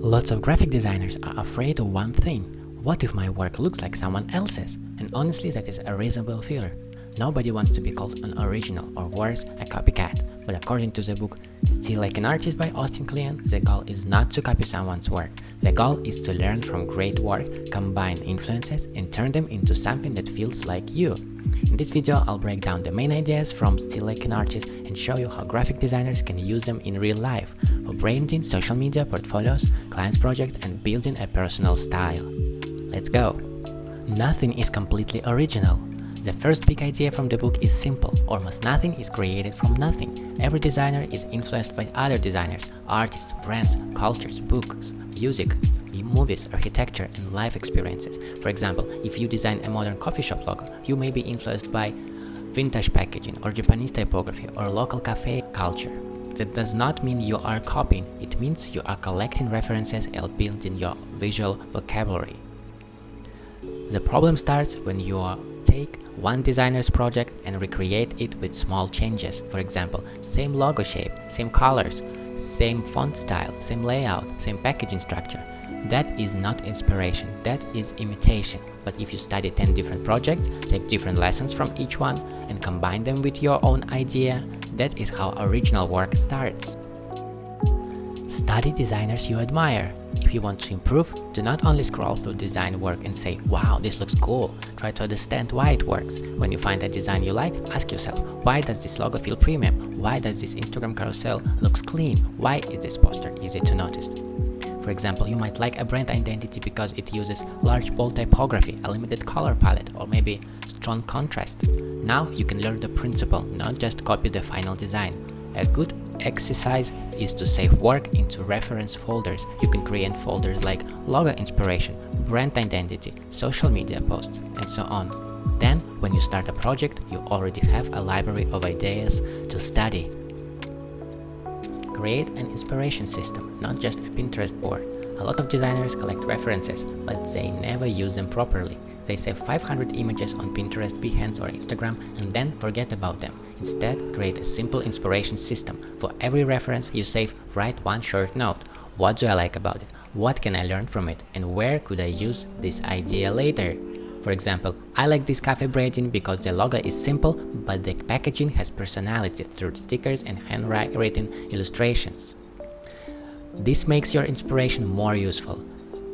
Lots of graphic designers are afraid of one thing. What if my work looks like someone else's? And honestly, that is a reasonable fear. Nobody wants to be called an original or worse, a copycat. But according to the book Still Like an Artist by Austin Kleon, the goal is not to copy someone's work. The goal is to learn from great work, combine influences, and turn them into something that feels like you. In this video, I'll break down the main ideas from Still Like an Artist and show you how graphic designers can use them in real life for branding, social media, portfolios, clients' projects, and building a personal style. Let's go! Nothing is completely original. The first big idea from the book is simple. Almost nothing is created from nothing. Every designer is influenced by other designers, artists, brands, cultures, books, music, movies, architecture, and life experiences. For example, if you design a modern coffee shop logo, you may be influenced by vintage packaging or Japanese typography or local cafe culture. That does not mean you are copying, it means you are collecting references and building your visual vocabulary. The problem starts when you take one designer's project and recreate it with small changes. For example, same logo shape, same colors, same font style, same layout, same packaging structure. That is not inspiration, that is imitation. But if you study 10 different projects, take different lessons from each one, and combine them with your own idea, that is how original work starts. Study designers you admire. If you want to improve, do not only scroll through design work and say, wow, this looks cool. Try to understand why it works. When you find a design you like, ask yourself, why does this logo feel premium? Why does this Instagram carousel looks clean? Why is this poster easy to notice? For example, you might like a brand identity because it uses large bold typography, a limited color palette, or maybe strong contrast. Now you can learn the principle, not just copy the final design. A good exercise is to save work into reference folders. You can create folders like logo inspiration, brand identity, social media posts, and so on. Then, when you start a project, you already have a library of ideas to study. Create an inspiration system, not just a Pinterest board. A lot of designers collect references, but they never use them properly. They save 500 images on Pinterest, Behance, or Instagram and then forget about them. Instead, create a simple inspiration system. For every reference you save, write one short note. What do I like about it? What can I learn from it? And where could I use this idea later? For example, I like this cafe branding because the logo is simple, but the packaging has personality through stickers and handwritten illustrations. This makes your inspiration more useful.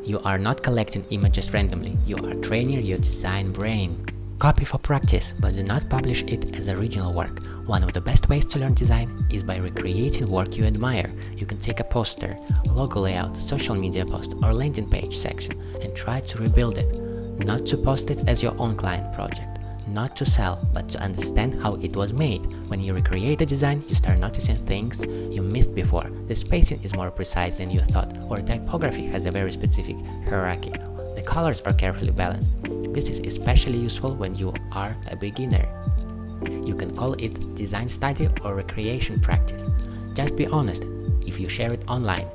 You are not collecting images randomly, you are training your design brain. Copy for practice, but do not publish it as original work. One of the best ways to learn design is by recreating work you admire. You can take a poster, logo layout, social media post, or landing page section and try to rebuild it. Not to post it as your own client project. Not to sell, but to understand how it was made. When you recreate a design, you start noticing things you missed before. The spacing is more precise than you thought, or typography has a very specific hierarchy. The colors are carefully balanced. This is especially useful when you are a beginner. You can call it design study or recreation practice. Just be honest if you share it online.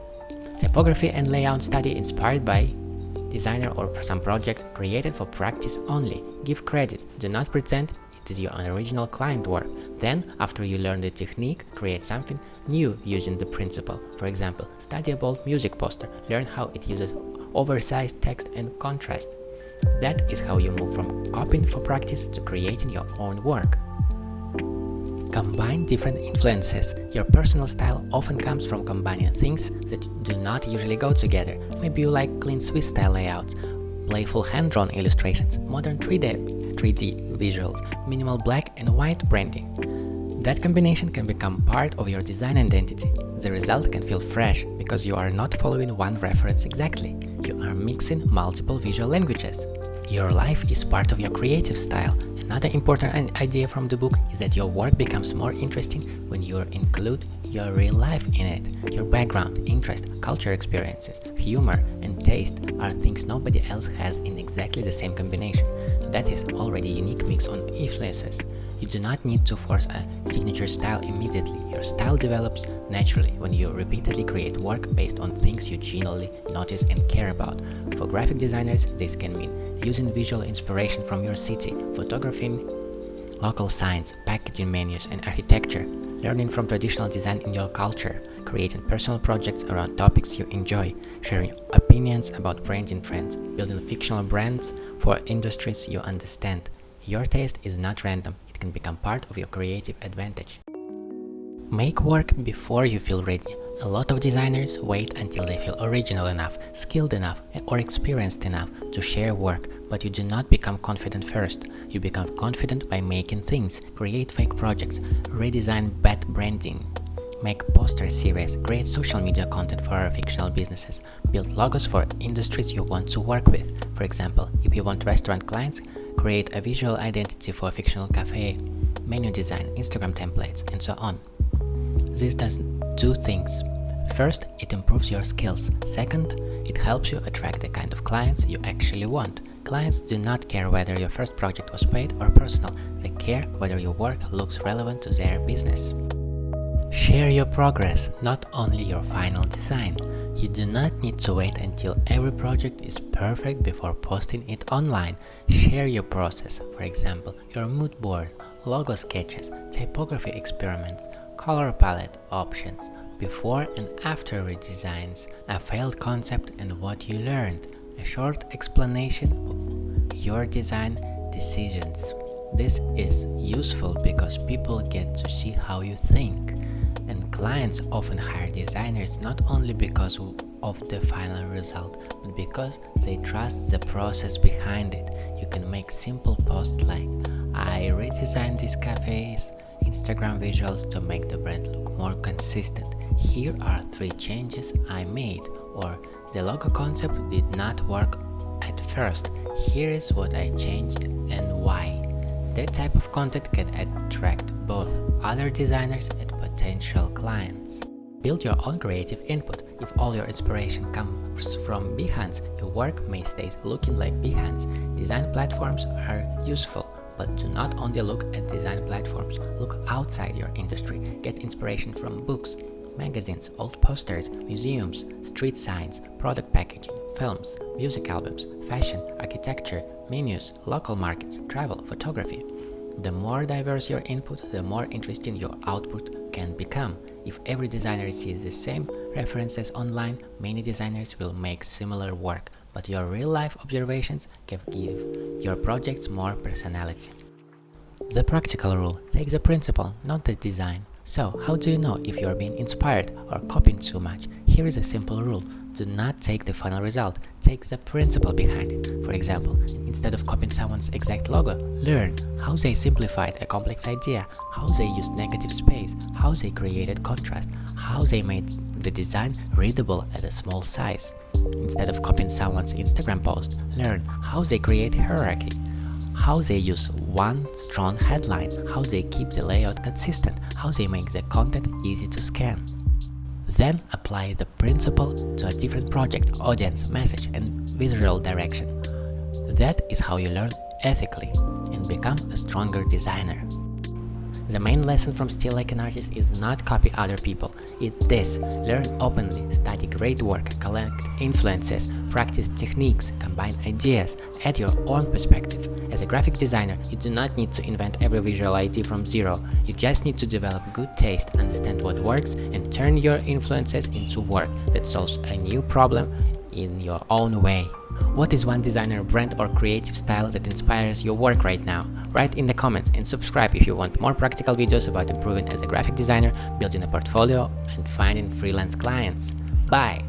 Typography and layout study inspired by designer or some project created for practice only. Give credit, do not pretend it is your original client work. Then, after you learn the technique, create something new using the principle. For example, study a bold music poster, learn how it uses oversized text and contrast. That is how you move from copying for practice to creating your own work. Combine different influences. Your personal style often comes from combining things that do not usually go together. Maybe you like clean Swiss style layouts, playful hand-drawn illustrations, modern 3D visuals, minimal black and white branding. That combination can become part of your design identity. The result can feel fresh because you are not following one reference exactly. You are mixing multiple visual languages. Your life is part of your creative style. Another important idea from the book is that your work becomes more interesting when you include your real life in it. Your background, interest, culture experiences, humor, and taste are things nobody else has in exactly the same combination. That is already a unique mix on influences. You do not need to force a signature style immediately. Your style develops naturally when you repeatedly create work based on things you genuinely notice and care about. For graphic designers, this can mean using visual inspiration from your city, photographing local signs, packaging menus, and architecture. learning from traditional design in your culture, creating personal projects around topics you enjoy, sharing opinions about branding trends, building fictional brands for industries you understand. Your taste is not random, it can become part of your creative advantage. Make work before you feel ready. A lot of designers wait until they feel original enough, skilled enough, or experienced enough to share work, but you do not become confident first. You become confident by making things, create fake projects, redesign bad branding, make poster series, create social media content for fictional businesses, build logos for industries you want to work with. For example, if you want restaurant clients, create a visual identity for a fictional cafe, menu design, Instagram templates, and so on. This does two things. First, it improves your skills. Second, it helps you attract the kind of clients you actually want. Clients do not care whether your first project was paid or personal. They care whether your work looks relevant to their business. Share your progress, not only your final design. You do not need to wait until every project is perfect before posting it online. Share your process, for example, your mood board, logo sketches, typography experiments, color palette options, before and after redesigns, a failed concept and what you learned, a short explanation of your design decisions. This is useful because people get to see how you think, and clients often hire designers not only because of the final result, but because they trust the process behind it. You can make simple posts like, I redesigned these cafes Instagram visuals to make the brand look more consistent. Here are 3 changes I made, or the logo concept did not work at first. Here is what I changed and why. That type of content can attract both other designers and potential clients. Build your own creative input. If all your inspiration comes from Behance, your work may stay looking like Behance. Design platforms are useful, but do not only look at design platforms. Look outside your industry. Get inspiration from books, magazines, old posters, museums, street signs, product packaging, films, music albums, fashion, architecture, menus, local markets, travel, photography. The more diverse your input, the more interesting your output can become. If every designer sees the same references online, many designers will make similar work, but your real-life observations can give your projects more personality. The practical rule: take the principle, not the design. So, how do you know if you are being inspired or copying too much? Here is a simple rule: do not take the final result, take the principle behind it. For example, instead of copying someone's exact logo, learn how they simplified a complex idea, how they used negative space, how they created contrast, how they made the design readable at a small size. Instead of copying someone's Instagram post, learn how they create hierarchy, how they use one strong headline, how they keep the layout consistent, how they make the content easy to scan. Then apply the principle to a different project, audience, message, and visual direction. That is how you learn ethically and become a stronger designer. The main lesson from Still Like an Artist is not copy other people. It's this: learn openly, study great work, collect influences, practice techniques, combine ideas, add your own perspective. As a graphic designer, you do not need to invent every visual idea from zero. You just need to develop good taste, understand what works, and turn your influences into work that solves a new problem in your own way. What is one designer, brand, or creative style that inspires your work right now? Write in the comments and subscribe if you want more practical videos about improving as a graphic designer, building a portfolio, and finding freelance clients. Bye!